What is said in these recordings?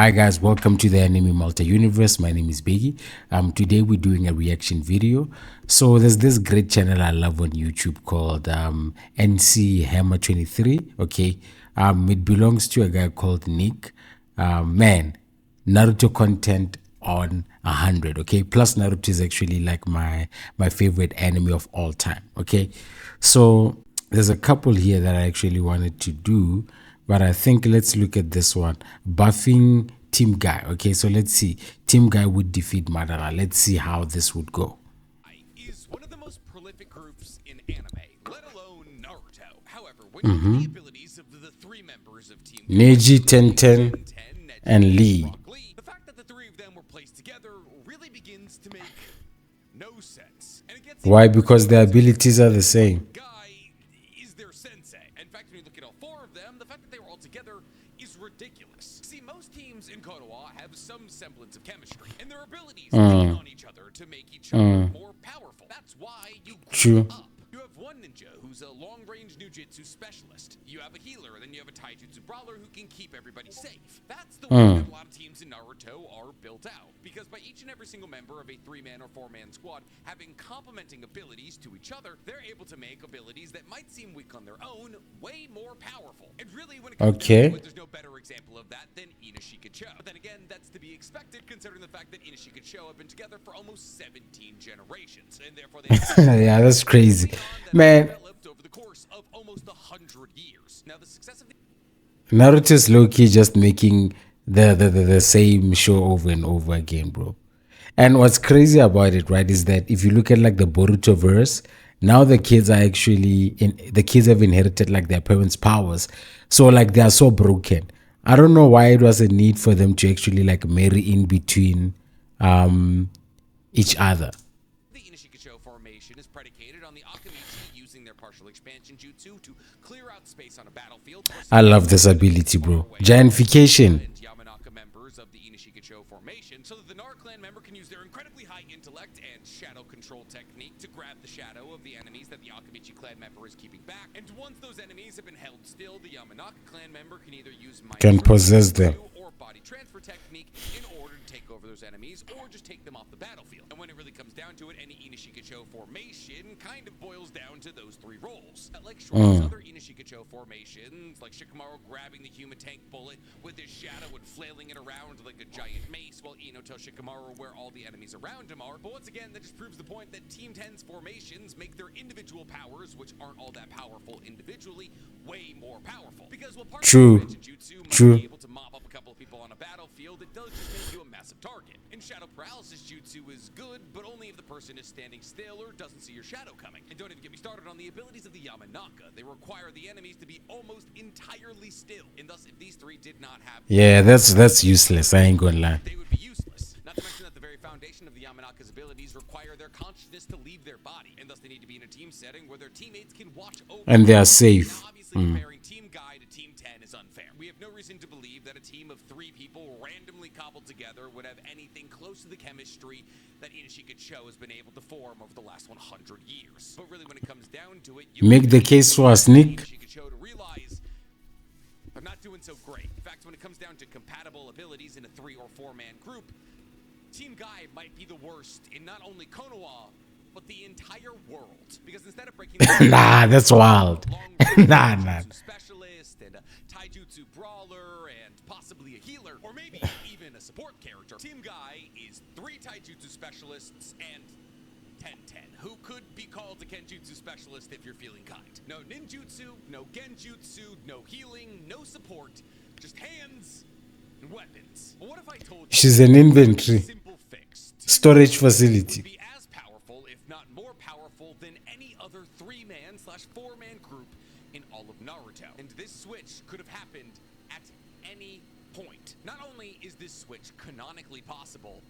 Hi guys, welcome to the Anime Malta Universe. My name is Biggie. Today we're doing a reaction video. So there's this great channel I love on YouTube called NC Hammer 23. Okay, it belongs to a guy called Nick. Man, Naruto content on 100. Okay, plus Naruto is actually like my favorite anime of all time. Okay, so there's a couple here that I actually wanted to do, but I think let's look at this one. Buffing Team Guy. Okay, so let's see. Team Guy would defeat Madara. Let's see how this would go. Is one of the most prolific groups in anime, let alone Naruto. However, when you look at the abilities of the three members of Team Neji, Tenten, and Lee. The fact that the three of them were placed together really begins to make no sense. And it gets Why? Because their abilities are the same. Guy is their sensei. In fact, when you look at all four of them, the fact that they were all together is ridiculous. See, most teams in Konoha have some semblance of chemistry, and their abilities lean on each other to make each other more powerful. That's why you True. group up. You have one ninja who's a long-range ninjutsu specialist. You have a healer, and then you have a taijutsu brawler who can keep everybody safe. That's the way that a lot of teams in Naruto are built out. Because by each and every single member of a three-man or four-man squad having complementing abilities to each other, they're able to make abilities that might seem weak on their own way more powerful. And really, when it comes down to it, there's no better example of that than Inoshika Cho. But then again, that's to be expected considering the fact that Inoshika Cho have been together for almost 17 generations, and therefore they Yeah, that's crazy, man. developed over the course of almost 100 years. Now, the success of the Naruto's low-key just making the same show over and over again, bro. And what's crazy about it, right, is that if you look at like the Boruto verse, now the kids are actually the kids have inherited like their parents' powers. So like they are so broken. I don't know why it was a need for them to actually like marry in between each other. The Inoshika-cho formation is predicated on the Akamichi using their partial expansion jutsu to clear out space on a battlefield. I love this ability, bro. Giantification. And Yamanaka members of the Inoshika-cho formation, so that the Nar clan member can use their incredibly high intellect and shadow control technique to grab the shadow of the enemies that the Akamichi clan member is keeping back. And once those enemies have been held still, the Yamanaka clan member can either use Can possess them. or body transfer technique in order to take over those enemies or just take them off the battlefield. And when it really comes down to it, any Inoshika-cho formation kind of boils down to those three roles. Like Shredder's other Inoshika-cho formations, like Shikamaru grabbing the human tank bullet with his shadow and flailing it around like a giant mace, while Ino tells Shikamaru where all the enemies around him are. But once again, that just proves the point that Team 10's formations make their individual powers, which aren't all that powerful individually, way more powerful. Because while part True. of the jutsu might True. be able to mop up a couple of people on a battlefield, it does just make you a massive target. And shadow paralysis jutsu is good, but only if the person is standing still or doesn't see your shadow coming. And don't even get me started on the abilities of the Yamanaka. They require the enemies to be almost entirely still. And thus, if these three did not have Yeah, that's useless. I ain't gonna lie. they would be useless. Not to mention that the very foundation of the Yamanaka's abilities require their consciousness to leave their body, and thus they need to be in a team setting where their teammates can watch over And they are them. safe. Now, obviously, comparing Team Guy to Team 10 is unfair. We have no reason to believe that a team of three people randomly cobbled together would have anything close to the chemistry that Inoshika-cho has been able to form over the last 100 years. But really, when it comes down to it, you Make the case for us, Nick. Inoshika-cho to realize I'm not doing so great. In fact, when it comes down to compatible abilities in a 3 or 4-man group, Team Guy might be the worst in not only Konoha, but the entire world. Because instead of breaking Nah, that's wild. Nah. specialist and a taijutsu brawler and possibly a healer, or maybe even a support character, Team Guy is 3 taijutsu specialists and 10-10, who could be called a genjutsu specialist if you're feeling kind. No ninjutsu, no genjutsu, no healing, no support, just hands and weapons. Well, what if I told you She's an inventory simple fix to storage facility. be as powerful, if not more powerful, than any other 3-man/4-man group in all of Naruto. And this switch could have happened at any point. Not only is this switch canonically possible,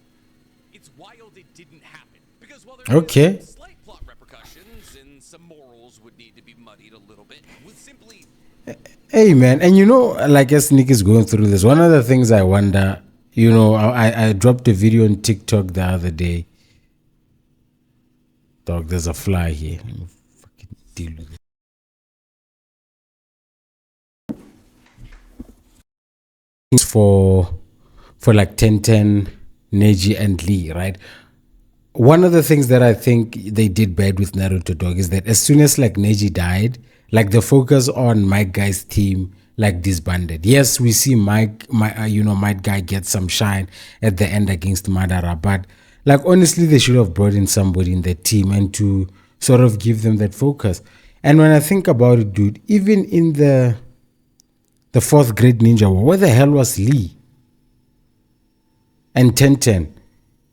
it's wild it didn't happen. Because while there Okay. are slight plot repercussions and some morals would need to be muddied a little bit, with simply Hey man, and you know, like as Nick is going through this, one of the things I wonder, you know, I dropped a video on TikTok the other day. Dog, there's a fly here. Let me fucking deal with it. For for like Tenten, Neji, and Lee, right? One of the things that I think they did bad with Naruto Dog is that as soon as like Neji died, like the focus on Mike Guy's team like disbanded. Yes, we see Mike Guy get some shine at the end against Madara, but like honestly, they should have brought in somebody in the team and to sort of give them that focus. And when I think about it, dude, even in the fourth grade ninja war, where the hell was Lee and Tenten?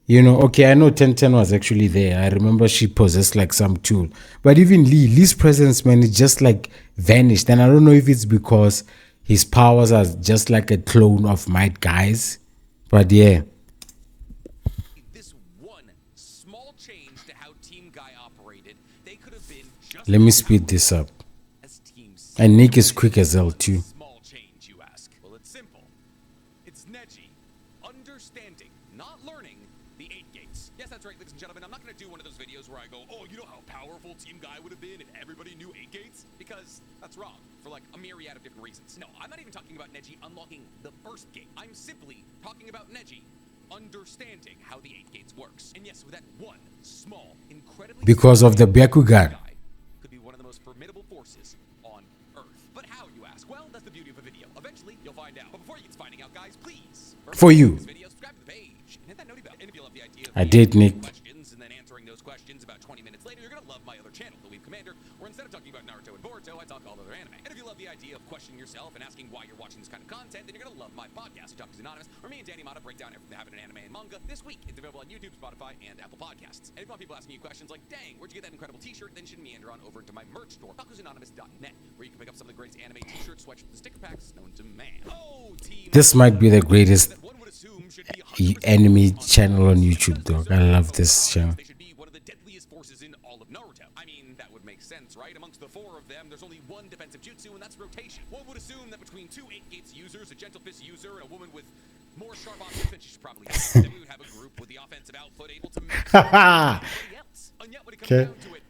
Okay, I know Tenten was actually there. I remember she possessed like some tool. But even Lee's presence, man, it just like vanished. And I don't know if it's because his powers are just like a clone of Might Guy's. But yeah. This one small change to how Team Guy operated, they could have been just Let me speed this up. as teams. And Nick is quick as hell too. Small change, you ask? Well, it's simple. It's Neji understanding, not learning, the 8 gates. Yes, that's right, ladies and gentlemen. I'm not going to do one of those videos where I go, oh, you know how powerful Team Guy would have been if everybody knew 8 gates? Because that's wrong, for like a myriad of different reasons. No, I'm not even talking about Neji unlocking the first gate. I'm simply talking about Neji understanding how the 8 gates works. And yes, with that one small, incredibly Because of the Byakugan. Guy could be one of the most formidable forces on Earth. But how, you ask? Well, that's the beauty of a video. Eventually, you'll find out. But before you get to finding out, guys, please For you. this video, subscribe to the page and hit that noti bell. And if you love the idea of I me did, asking Nick. questions and then answering those questions about 20 minutes later, you're gonna love my other channel, The Weeb Commander, where instead of talking about Naruto and Boruto, I talk all other anime. And if you love the idea of questioning yourself and asking why you're watching this kind of content, then you're gonna love my podcast, Otaku's Anonymous, where me and Danny Mata break down everything that happened in anime and manga. This week, it's available on YouTube, Spotify, and Apple Podcasts. And if you want people asking you questions like, dang, where'd you get that incredible t-shirt? Then you should meander on over to my merch store, otakusanonymous.net, where you can pick up some of the greatest anime t-shirts, sweatshirts, and sticker packs known to man. Oh, team. This might be the greatest That one would assume should be 100% anime on channel on Naruto. YouTube, dog. I love this channel. They should be one of the deadliest forces in all of Naruto. I mean, that would make sense, right? Amongst the 4 of them, there's only one defensive jutsu, and that's rotation. One would assume that between 2 8 gates users, a gentle fist user, and a woman with more sharp objects than she should probably have, then we would have a group with the offensive output able to match anybody else. And yet, when it comes Okay. down to it,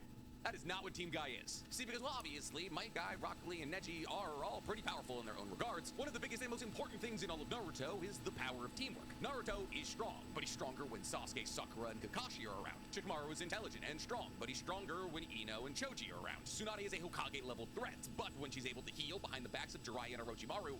that is not what Team Guy is. See, because obviously, Might Guy, Rock Lee, and Neji are all pretty powerful in their own regards. One of the biggest and most important things in all of Naruto is the power of teamwork. Naruto is strong, but he's stronger when Sasuke, Sakura, and Kakashi are around. Shikamaru is intelligent and strong, but he's stronger when Ino and Choji are around. Tsunade is a Hokage-level threat, but when she's able to heal behind the backs of Jiraiya and Orochimaru,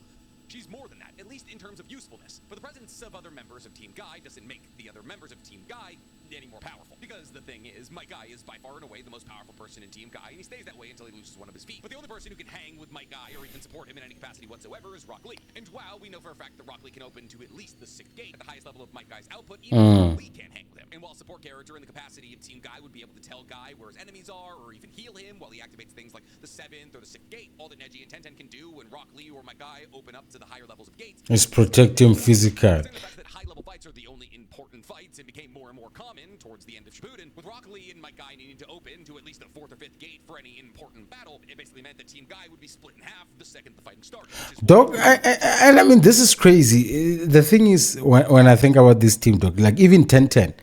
she's more than that, at least in terms of usefulness. But the presence of other members of Team Guy doesn't make the other members of Team Guy any more powerful. Because the thing is, Might Guy is by far and away the most powerful person in Team Guy, and he stays that way until he loses one of his feet. But the only person who can hang with Might Guy or even support him in any capacity whatsoever is Rock Lee. And while we know for a fact that Rock Lee can open to at least the 6th gate at the highest level of Might Guy's output, even Rock Lee can't hang with him. And while a support character in the capacity of Team Guy would be able to tell Guy where his enemies are or even heal him while he activates things like the 7th or the 6th gate, all that Neji and Tenten can do when Rock Lee or Might Guy open up to the higher levels of gates Let's protect him physical. the fact that high-level fights are the only important fights and became more and more common towards the end of Shippuden, with Rock Lee and Might Guy needing to open to at least the 4th or 5th gate for any important battle, it basically meant that Team Guy would be split in half the second the fighting started. Which is Dog, I mean, this is crazy. The thing is, when I think about this team, dog, like even 1010,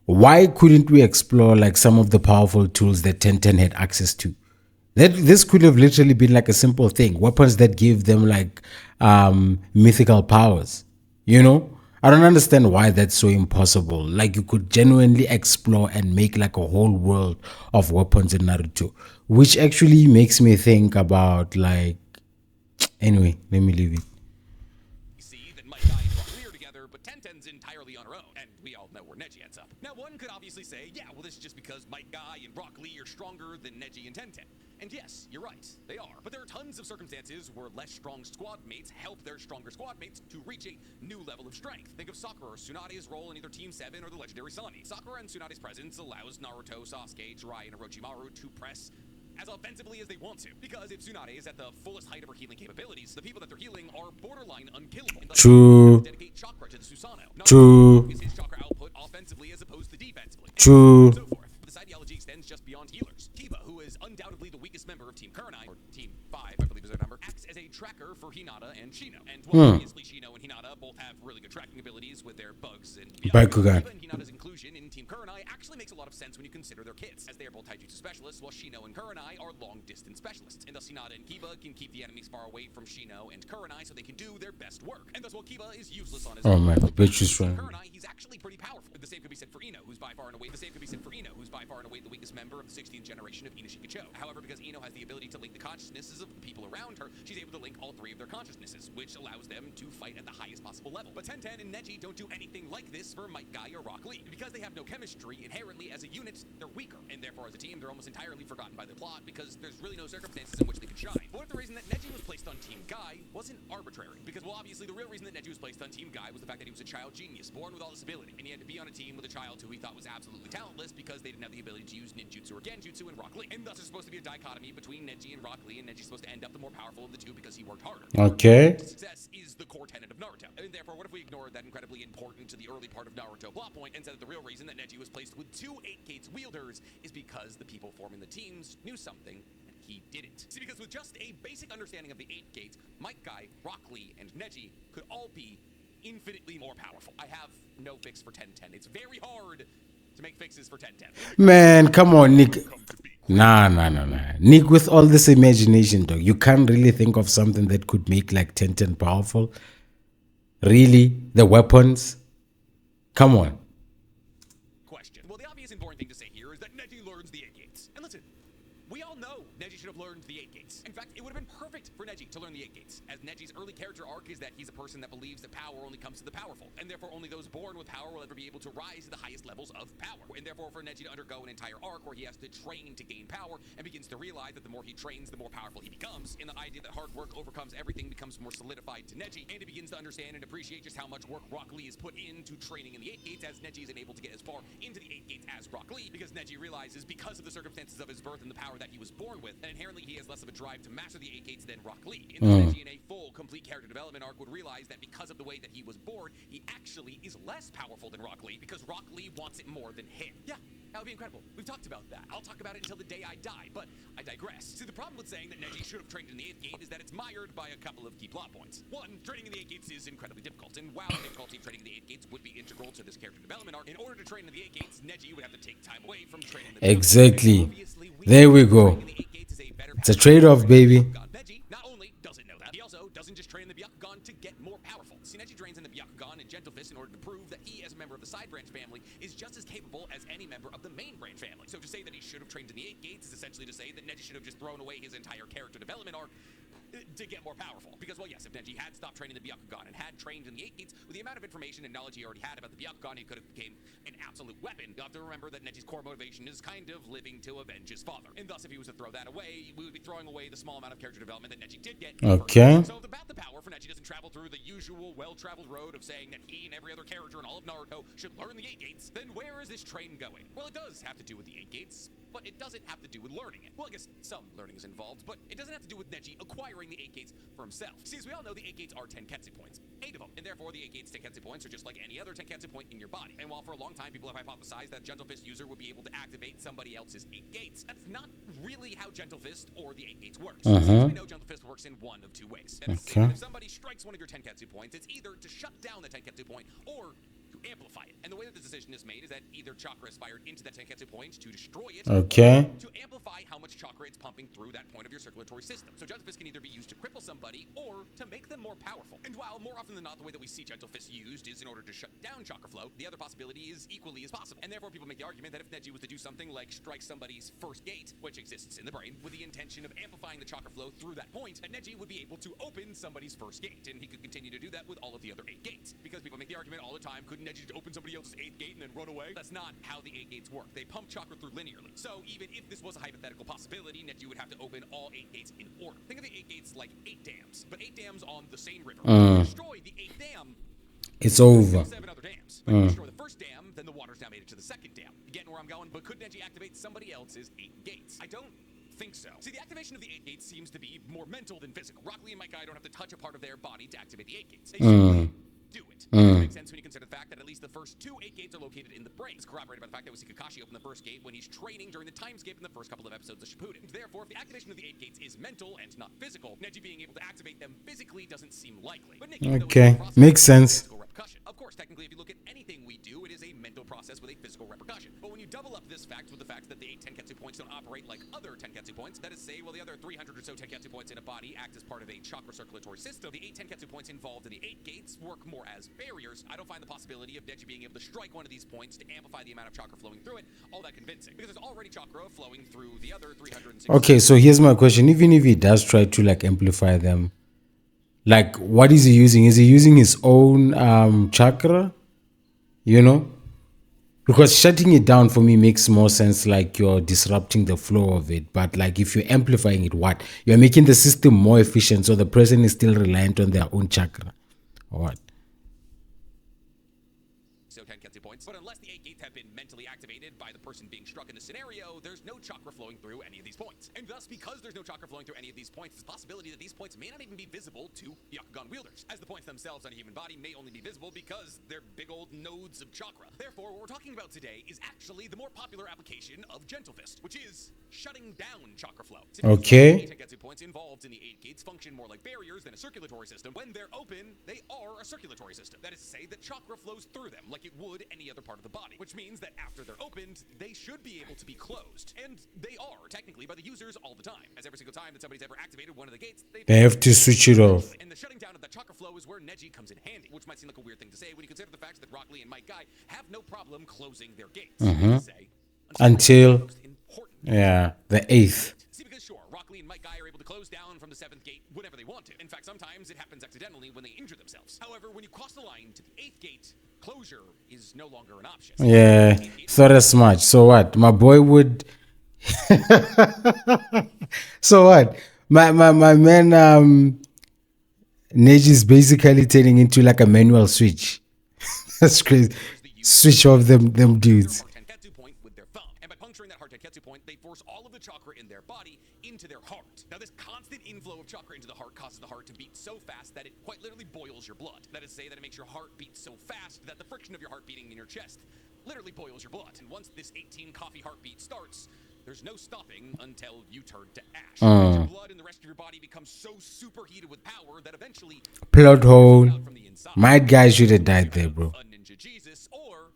why couldn't we explore like some of the powerful tools that 1010 had access to? This could have literally been like a simple thing, weapons that give them like mythical powers. I don't understand why that's so impossible. Like you could genuinely explore and make like a whole world of weapons in Naruto, which actually makes me think about like. Anyway, let me leave it. see that Might Guy and Rock Lee are together, but Tenten's entirely on her own, and we all know where Neji ends up. Now, one could obviously say, yeah, well, this is just because Might Guy and Rock Lee are stronger than Neji and Tenten. And yes, you're right, they are. But there are tons of circumstances where less strong squad mates help their stronger squad mates to reach a new level of strength. Think of Sakura or Tsunade's role in either Team 7 or the legendary Sunny. Sakura and Tsunade's presence allows Naruto, Sasuke, Jiraiya, and Orochimaru to press as offensively as they want to. Because if Tsunade is at the fullest height of her healing capabilities, the people that they're healing are borderline unkillable. And thus True. dedicate chakra to the Susanoo. True. Is his chakra output offensively as opposed to defensively. True. And so forth. But this ideology extends just beyond healers. Kiba, who is undoubtedly the weakest member of Team Kurenai, or Team 5, I believe is their number, acts as a tracker for Hinata and Shino. And while obviously Shino and Hinata both have really good tracking abilities with their bugs and Bakugan. Kiba and Hinata's inclusion fusion in Team Kurenai actually makes a lot of sense when you consider their kits, as they are both taijutsu specialists, while Shino and Kurenai are long-distance specialists. And thus Hinata and Kiba can keep the enemies far away from Shino and Kurenai so they can do their best work. And thus while Kiba is useless on his Oh own, my god, bitch is Team right. Kurenai, he's actually pretty powerful. The same could be said for Ino, who's by far and away the weakest member of the 16th generation of Ino Shikacho. However, because Ino has the ability to link the consciousnesses of the people around her, she's able to link all three of their consciousnesses, which allows them to fight at the highest possible level. But Tenten and Neji don't do anything like this for Might Guy or Rock Lee. Because they have no chemistry, inherently as a unit, they're weaker, and therefore as a team, they're almost entirely forgotten by the plot because there's really no circumstances in which they could shine. But what if the reason that Neji was placed on Team Guy wasn't arbitrary? Because, well, obviously the real reason that Neji was placed on Team Guy was the fact that he was a child genius, born with all this ability, and he had to be on a team with a child who he thought was absolutely talentless because they didn't have the ability to use ninjutsu or genjutsu in Rock Lee. And thus there's supposed to be a dichotomy between Neji and Rock Lee, and Neji's supposed to end up the more powerful of the two because he worked harder. Okay. Success is the core tenet of Naruto. And therefore, what if we ignored that incredibly important to the early part of Naruto plot point and said that the real reason that Neji was placed with two 8 Gates wielders is because the people forming the teams knew something and he didn't. See, because with just a basic understanding of the 8 Gates, Might Guy, Rock Lee, and Neji could all be infinitely more powerful. I have no fix for Tenten. It's very hard to make fixes for Tenten. Man, come on, Nick. Nah. Nick, with all this imagination, dog, you can't really think of something that could make like Tenten powerful. Really? The weapons? Come on. Question. Well, the obvious and boring thing to say here is that Neji learns the 8 Gates. And listen, we all know Neji should have learned the 8 Gates. In fact, it would have been perfect for Neji to learn the 8 Gates, as Neji's early character arc is that he's a person that believes that power only comes to the powerful, and therefore only those born with power will ever be able to rise to the highest levels of power. And therefore for Neji to undergo an entire arc where he has to train to gain power and begins to realize that the more he trains, the more powerful he becomes, and the idea that hard work overcomes everything becomes more solidified to Neji, and he begins to understand and appreciate just how much work Rock Lee has put into training in the 8 Gates, as Neji is unable to get as far into the 8 Gates as Rock Lee, because Neji realizes because of the circumstances of his birth and the power that he was born with, that inherently he has less of a drive to master the 8 Gates than Rock Lee. And Neji in a full, complete character development arc would realize that because of the way that he was born, he actually is less powerful than Rock Lee because Rock Lee wants it more than him. Yeah, that would be incredible. We've talked about that. I'll talk about it until the day I die, but I digress. See, the problem with saying that Neji should have trained in the 8th Gate is that it's mired by a couple of key plot points. One, training in the 8 Gates is incredibly difficult, and while the difficulty of training in the 8 Gates would be integral to this character development arc, in order to train in the 8 Gates, Neji would have to take time away from training in the Exactly. There we go. It's a trade-off, baby. Neji not only doesn't know that, he also doesn't just train in the Byakugan to get more powerful. See, Neji trains in the Byakugan and Gentle Fist in order to prove that he, as a member of the side branch family, is just as capable as any member of the main branch family. So to say that he should have trained in the 8 Gates is essentially to say that Neji should have just thrown away his entire character development arc to get more powerful. Because, well, yes, if Neji had stopped training the Byakugan and had trained in the 8 Gates, with the amount of information and knowledge he already had about the Byakugan, he could have become an absolute weapon. You'll have to remember that Neji's core motivation is kind of living to avenge his father. And thus, if he was to throw that away, we would be throwing away the small amount of character development that Neji did get. Okay. So about the power for Neji doesn't travel through the usual well-traveled road of saying that he and every other character in all of Naruto should learn the 8 Gates, then where is this train going? Well, it does have to do with the 8 Gates, but it doesn't have to do with learning it. Well, I guess some learning is involved, but it doesn't have to do with Neji acquiring the 8 Gates for himself. See, as we all know, the 8 Gates are Tenketsu points. 8 of them. And therefore, the 8 Gates Tenketsu points are just like any other Tenketsu point in your body. And while for a long time people have hypothesized that Gentle Fist user would be able to activate somebody else's 8 Gates, that's not really how Gentle Fist or the 8 Gates works. We know Gentle Fist works in one of two ways. That is, Okay. if somebody strikes one of your Tenketsu points, it's either to shut down the Tenketsu point or to amplify it. And the way that the decision is made is that either chakra is fired into that Tenketsu point to destroy it, Okay. to amplify how much chakra it's pumping through that point of your circulatory system. So Gentle Fist can either be used to cripple somebody or to make them more powerful. And while more often than not the way that we see Gentle Fist used is in order to shut down chakra flow, the other possibility is equally as possible. And therefore people make the argument that if Neji was to do something like strike somebody's first gate, which exists in the brain, with the intention of amplifying the chakra flow through that point, that Neji would be able to open somebody's first gate, and he could continue to do that with all of the other 8 gates. Because people make the argument all the time, couldn't Neji just open somebody else's 8th gate and then run away? That's not how the 8 gates work. They pump chakra through linearly. So even if this was a hypothetical possibility, Neji would have to open all 8 gates in order. Think of the 8 gates like 8 dams, but 8 dams on the same river. If you destroy the 8th dam, It's over. 7 other dams. But if you destroy the first dam, then the water's now made it to the second dam. You getting where I'm going? But could Neji activate somebody else's 8 gates? I don't think so. See, the activation of the 8 gates seems to be more mental than physical. Rock Lee and Might Guy don't have to touch a part of their body to activate the 8 gates. They simply do it. Which makes sense when you consider the fact that at least the first 2 8 gates are located in the brain. It's corroborated by the fact that we see Kakashi open the first gate when he's training during the time skip in the first couple of episodes of Shippuden. Therefore, if the activation of the 8 gates is mental and not physical, Neji being able to activate them physically doesn't seem likely. But Nick, Okay. Makes sense. Of course, technically, if you look at anything we do, it is a mental process with a physical don't operate like other Tenketsu points. That is, say, while the other 300 or so Tenketsu points in a body act as part of a chakra circulatory system, the 8 Tenketsu points involved in the 8 gates work more as barriers. I don't find the possibility of Neji being able to strike one of these points to amplify the amount of chakra flowing through it all that convincing, because there's already chakra flowing through the other 360. Okay, so here's my question. Even if he does try to like amplify them, like what is he using? Is he using his own chakra? You know? Because shutting it down for me makes more sense, like you're disrupting the flow of it. But like if you're amplifying it, what? You're making the system more efficient so the person is still reliant on their own chakra. Or what? So Tenketsu points, but unless the 8 gates have been mentally activated by the person being struck in the scenario, there's no chakra flowing through any of these points. And thus, because there's no chakra flowing through any of these points, there's a possibility that these points may not even be visible to Byakugan wielders, as the points themselves on a human body may only be visible because they're big old nodes of chakra. Therefore, what we're talking about today is actually the more popular application of Gentle Fist, which is shutting down chakra flow. Okay. Tenketsu points involved in the 8 gates function more like barriers than a circulatory system. When they're open, they are a circulatory system. That is to say that chakra flows through them like it would any other part of the body, which means that after they're opened, they should be able to be closed. And they are, technically, by the users all the time. As every single time that somebody's ever activated one of the gates, They have to switch it off. and the shutting down of the chakra flow is where Neji comes in handy, which might seem like a weird thing to say when you consider the fact that Rock Lee and Mike Guy have no problem closing their gates. Say, Until, most important. yeah, the 8th. See, because sure, Rock Lee and Mike Guy are able to close down from the 7th gate whenever they want to. In fact, sometimes it happens accidentally when they injure themselves. However, when you cross the line to the 8th gate, closure is no longer an option. Yeah, thought as much. So what? My boy would. So what? My man Neji is basically turning into like a manual switch. That's crazy. Switch off them dudes. Heart Tenketsu point with their thumb, and by puncturing that heart Tenketsu point, they force all of the chakra in their body into their heart. Now, this constant inflow of chakra into the heart causes the heart to beat so fast that it quite literally boils your blood. That is to say that it makes your heart beat so fast that the friction of your heart beating in your chest literally boils your blood. And once this 18 coffee heartbeat starts, there's no stopping until you turn to ash. Your blood and the rest of your body becomes so superheated with power that eventually Plot hole. out from the inside. My guy should have died there, bro. A Ninja Jesus or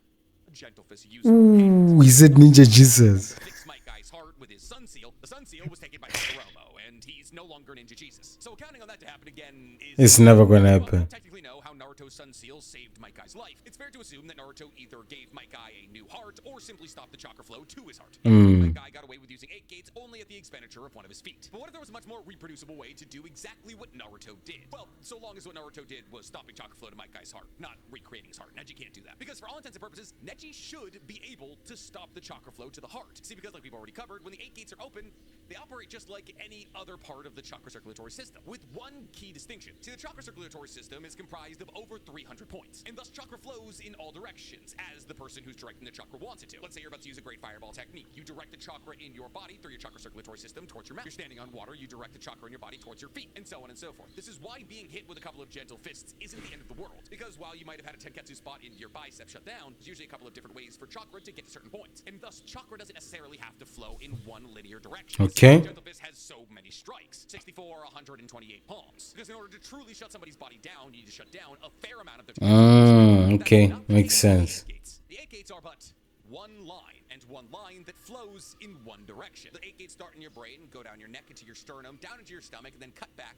a Gentle Fist user. Ooh, he said Ninja Jesus. Fix Mike Guy's heart with his Sun Seal. The Sun Seal was taken by Todoromo, and he's no longer Ninja Jesus. So counting on that to happen again is... It's never gonna While we happen. don't technically know how Naruto's Sun Seal saved Mike Guy's life, it's fair to assume that Naruto either gave Mike Guy a new heart or simply stopped the chakra flow to his heart. Mike Guy got away with using 8 gates only at the expenditure of one of his feet. But what if there was a much more reproducible way to do exactly what Naruto did? Well, so long as what Naruto did was stopping chakra flow to Mike Guy's heart, not recreating his heart. Neji can't do that. Because for all intents and purposes, Neji should be able to stop the chakra flow to the heart. See, because like we've already covered, when the 8 gates are open, they operate just like any other part of the chakra circulatory system, with one key distinction. See, the chakra circulatory system is comprised of over 300 points, and thus chakra flows in all directions, as the person who's directing the chakra wants it to. Let's say you're about to use a great fireball technique. You direct the chakra in your body through your chakra circulatory system towards your mouth. You're standing on water, you direct the chakra in your body towards your feet, and so on and so forth. This is why being hit with a couple of gentle fists isn't the end of the world, because while you might have had a Tenketsu spot in your bicep shut down, there's usually a couple of different ways for chakra to get to certain points, and thus chakra doesn't necessarily have to flow in one linear direction. Okay. Gentle fist has so many strikes, 64, 128 palms, because in order to truly shut somebody's body down, you need to shut down a fair amount of their Okay, makes sense. The 8 gates are but one line, and one line that flows in one direction. The 8 gates start in your brain, go down your neck into your sternum, down into your stomach, and then cut back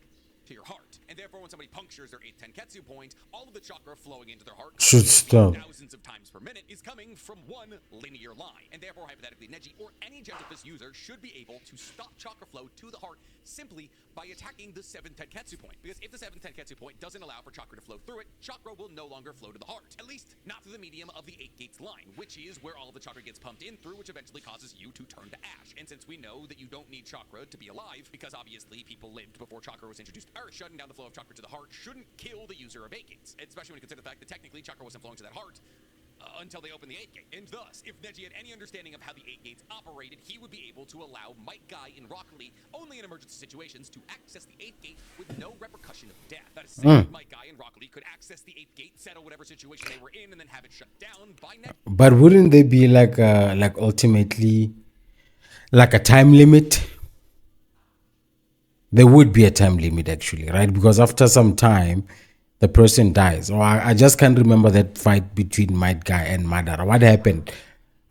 to your heart. And therefore, when somebody punctures their 8th Tenketsu point, all of the chakra flowing into their heart Should stop. thousands of times per minute is coming from one linear line. And therefore, hypothetically, Neji or any Gentle Fist user should be able to stop chakra flow to the heart simply by attacking the 7th Tenketsu point. Because if the 7th Tenketsu point doesn't allow for chakra to flow through it, chakra will no longer flow to the heart. At least not through the medium of the 8 gates line, which is where all the chakra gets pumped in through, which eventually causes you to turn to ash. And since we know that you don't need chakra to be alive, because obviously people lived before chakra was introduced, shutting down the flow of chakra to the heart shouldn't kill the user of 8 gates, especially when you consider the fact that technically chakra wasn't flowing to that heart until they opened the 8 gate. And thus, if Neji had any understanding of how the 8 gates operated, he would be able to allow Mike Guy and Rock Lee, only in emergency situations, to access the 8th gate with no repercussion of death. That is to say, that Mike Guy and Rock Lee could access the 8th gate, settle whatever situation they were in, and then have it shut down by Neji. But wouldn't there be like ultimately like a time limit? There would be a time limit actually, right? Because after some time, the person dies. Or I just can't remember that fight between Might Guy and Madara. What happened?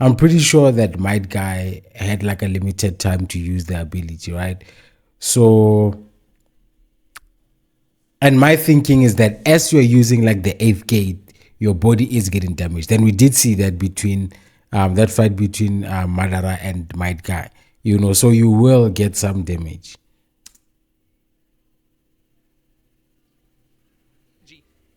I'm pretty sure that Might Guy had like a limited time to use the ability, right? So, and my thinking is that as you're using like the 8th gate, your body is getting damaged. Then we did see that between that fight between Madara and Might Guy, so you will get some damage.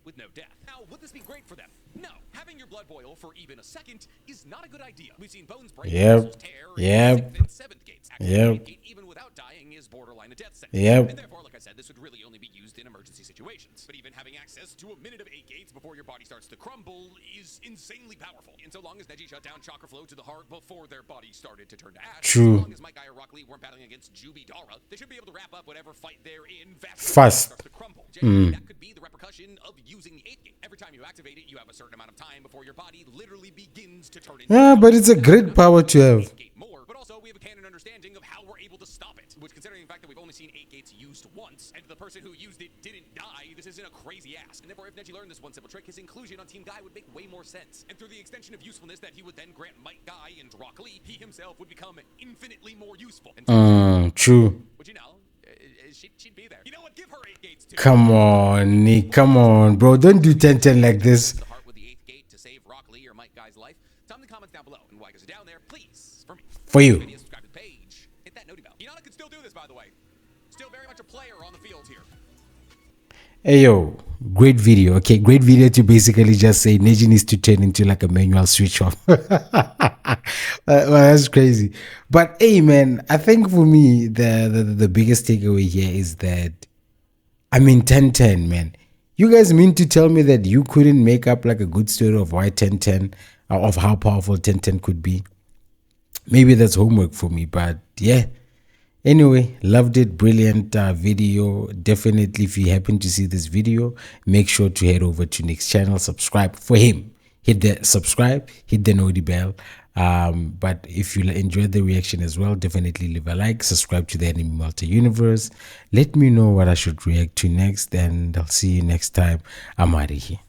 With no death. Now, would this be great for them? No. Having your blood boil for even a second is not a good idea. We've seen bones break, muscles tear, in 6th and 7th gates. Activating 8th gate, even without dying, is borderline a death sentence. And therefore, like I said, this would really only be used in emergency situations. But even having access to a minute of 8 gates before your body starts to crumble is insanely powerful. And so long as Neji shut down chakra flow to the heart before their body started to turn to ash, True. as long as Might Guy or Rock Lee weren't battling against Jubidara, they should be able to wrap up whatever fight they're in Fast. starts to crumble. Generally, that could be the repercussion of using the 8th gate. Every time you activate it, you have a certain amount of time before your body literally begins to turn into Yeah, but it's a great power to have. more, but also we have a canon understanding of how we're able to stop it. Which, considering the fact that we've only seen 8 gates used once, and the person who used it didn't die, this isn't a crazy ask. And therefore, if Neji learned this one simple trick, his inclusion on Team Guy would make way more sense. And through the extension of usefulness that he would then grant Might Guy and Rock Lee, he himself would become infinitely more useful. And True. would you know? She'd be there. You know what? Give her 8 gates too. Come on, Nick. Come on, bro. Don't do 10-10 like this. The heart with the 8th gate to save Rock Lee or Might Guy's life. Tell me in the comments down below. And while you guys are down there, please, for me. For you. Video, subscribe to the page. Hit that noti bell. Inanna can still do this, by the way. Still very much a player on the field here. Hey, yo. Great video. Okay, great video to basically just say Neji needs to turn into like a manual switch off. Well, that's crazy. But hey, man, I think for me, the biggest takeaway here is that, 10-10, man. You guys mean to tell me that you couldn't make up like a good story of why 10-10, of how powerful 10-10 could be? Maybe that's homework for me, but yeah. Anyway, loved it. Brilliant video. Definitely, if you happen to see this video, make sure to head over to Nick's channel, subscribe for him. Hit the subscribe, hit the noti bell. But if you enjoyed the reaction as well, definitely leave a like, subscribe to the Enemy Malta Universe. Let me know what I should react to next, and I'll see you next time. I'm out of here.